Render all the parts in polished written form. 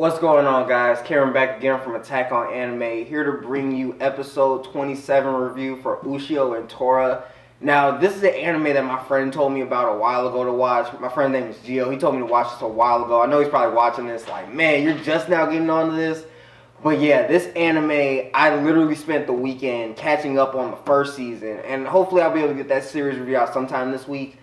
What's going on, guys? Karen back again from Attack on Anime, here to bring you episode 27 review for Ushio and Tora. Now, this is an anime that my friend told me about a while ago to watch. My friend's name is Gio. He told me to watch this a while ago. I know he's probably watching this like, man, you're just now getting onto this. But yeah, this anime, I literally spent the weekend catching up on the first season. And hopefully I'll be able to get that series review out sometime this week.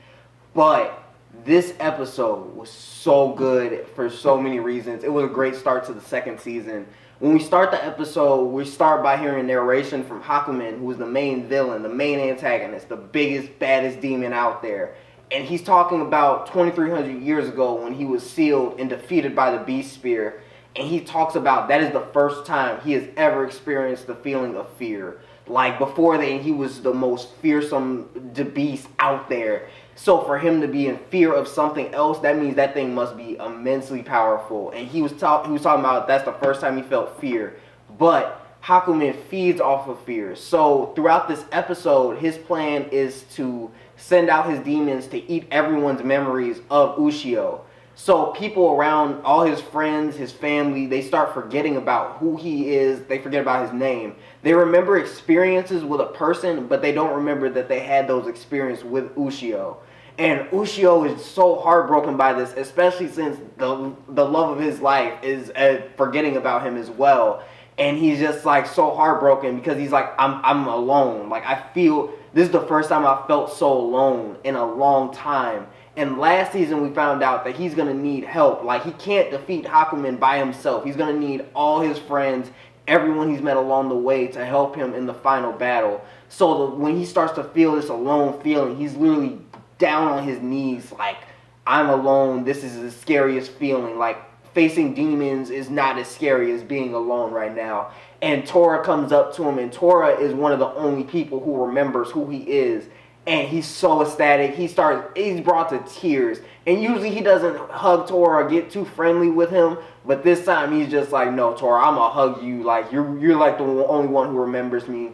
But this episode was so good for so many reasons. It was a great start to the second season. When we start the episode, we start by hearing narration from Hakumen, who is the main villain, the main antagonist, the biggest, baddest demon out there. And he's talking about 2,300 years ago when he was sealed and defeated by the Beast Spear. And he talks about that is the first time he has ever experienced the feeling of fear. Like, before then, he was the most fearsome beast out there. So for him to be in fear of something else, that means that thing must be immensely powerful. And he was talking about that's the first time he felt fear. But Hakumen feeds off of fear. So throughout this episode, his plan is to send out his demons to eat everyone's memories of Ushio. So people around, all his friends, his family, they start forgetting about who he is. They forget about his name. They remember experiences with a person, but they don't remember that they had those experiences with Ushio. And Ushio is so heartbroken by this, especially since the love of his life is forgetting about him as well. And he's just like so heartbroken because he's like, I'm alone. Like, I feel, this is the first time I felt so alone in a long time. And last season we found out that he's going to need help. Like, he can't defeat Hakumen by himself. He's going to need all his friends, everyone he's met along the way to help him in the final battle. So when he starts to feel this alone feeling, he's literally down on his knees like, I'm alone. This is the scariest feeling. Like, facing demons is not as scary as being alone right now. And Tora comes up to him, and Tora is one of the only people who remembers who he is. And he's so ecstatic. He's brought to tears. And usually he doesn't hug Tora or get too friendly with him. But this time he's just like, no, Tora, I'm going to hug you. Like, you're like the only one who remembers me.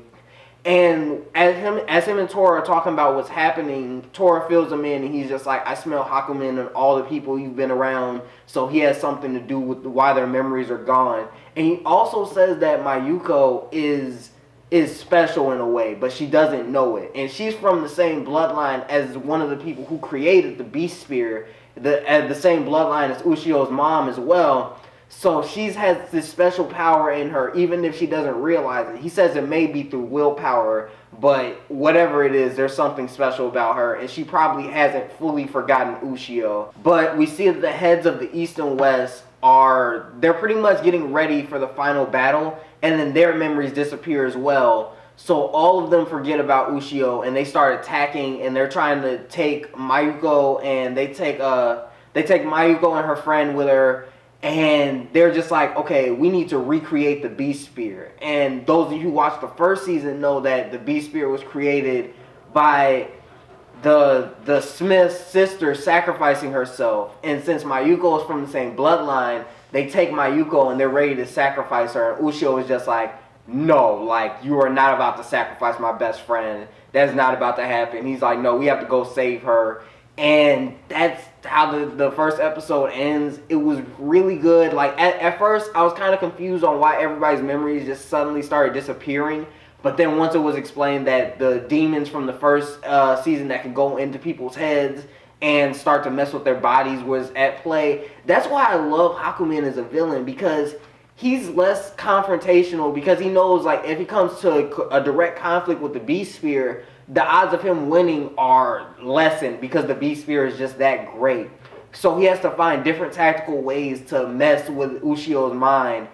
And as him and Tora are talking about what's happening, Tora fills him in, and he's just like, I smell Hakumen and all the people you've been around, so he has something to do with why their memories are gone. And he also says that Mayuko is special in a way, but she doesn't know it. And she's from the same bloodline as one of the people who created the Beast Spear, the same bloodline as Ushio's mom as well. So she has this special power in her, even if she doesn't realize it. He says it may be through willpower, but whatever it is, there's something special about her, and she probably hasn't fully forgotten Ushio. But we see that the heads of the East and West they're pretty much getting ready for the final battle, and then their memories disappear as well. So all of them forget about Ushio, and they start attacking, and they're trying to take Mayuko, and they take Mayuko and her friend with her. And they're just like, okay, we need to recreate the Beast Spear. And those of you who watched the first season know that the Beast Spear was created by the Smith's sister sacrificing herself. And since Mayuko is from the same bloodline, they take Mayuko and they're ready to sacrifice her. And Ushio is just like, no, like, you are not about to sacrifice my best friend. That's not about to happen. He's like, no, we have to go save her. And that's how the first episode ends. It was really good. Like, at first, I was kind of confused on why everybody's memories just suddenly started disappearing. But then once it was explained that the demons from the first season that could go into people's heads and start to mess with their bodies was at play. That's why I love Hakumen as a villain, because he's less confrontational, because he knows, like, if he comes to a direct conflict with the Beast Spear, the odds of him winning are lessened because the Beast Spear is just that great. So he has to find different tactical ways to mess with Ushio's mind.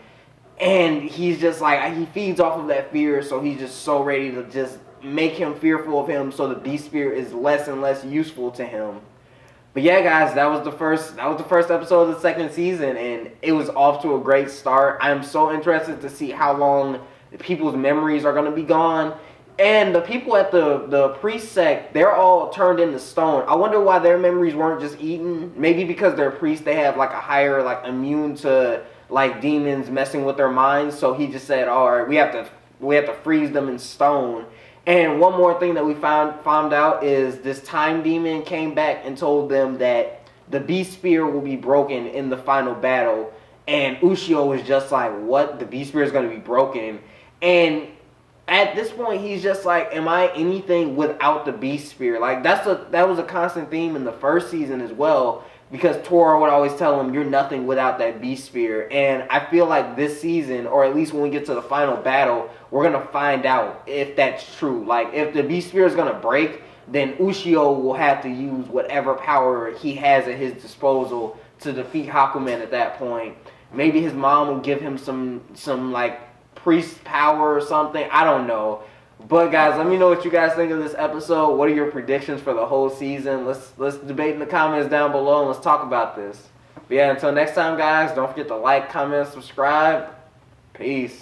And he's just like, he feeds off of that fear, so he's just so ready to just make him fearful of him so the Beast Spear is less and less useful to him. But yeah, guys, that was the first episode of the second season, and it was off to a great start. I'm so interested to see how long people's memories are going to be gone. And the people at the priest sect, they're all turned into stone. I wonder why their memories weren't just eaten. Maybe because they're priests, they have like a higher, like, immune to like demons messing with their minds. So he just said, all right, we have to freeze them in stone. And one more thing that we found out is this time demon came back and told them that the Beast Spear will be broken in the final battle. And Ushio was just like, what? The beast spear is going to be broken. And at this point, he's just like, am I anything without the beast spear? Like, that was a constant theme in the first season as well, because Tora would always tell him, you're nothing without that beast spear. And I feel like this season, or at least when we get to the final battle, we're going to find out if that's true. Like, if the beast spear is going to break, then Ushio will have to use whatever power he has at his disposal to defeat Hakumen at that point. Maybe his mom will give him some like priest power or something. I don't know. But guys, let me know what you guys think of this episode. What are your predictions for the whole season? Let's debate in the comments down below and let's talk about this. But yeah, until next time guys, don't forget to like, comment, subscribe. Peace.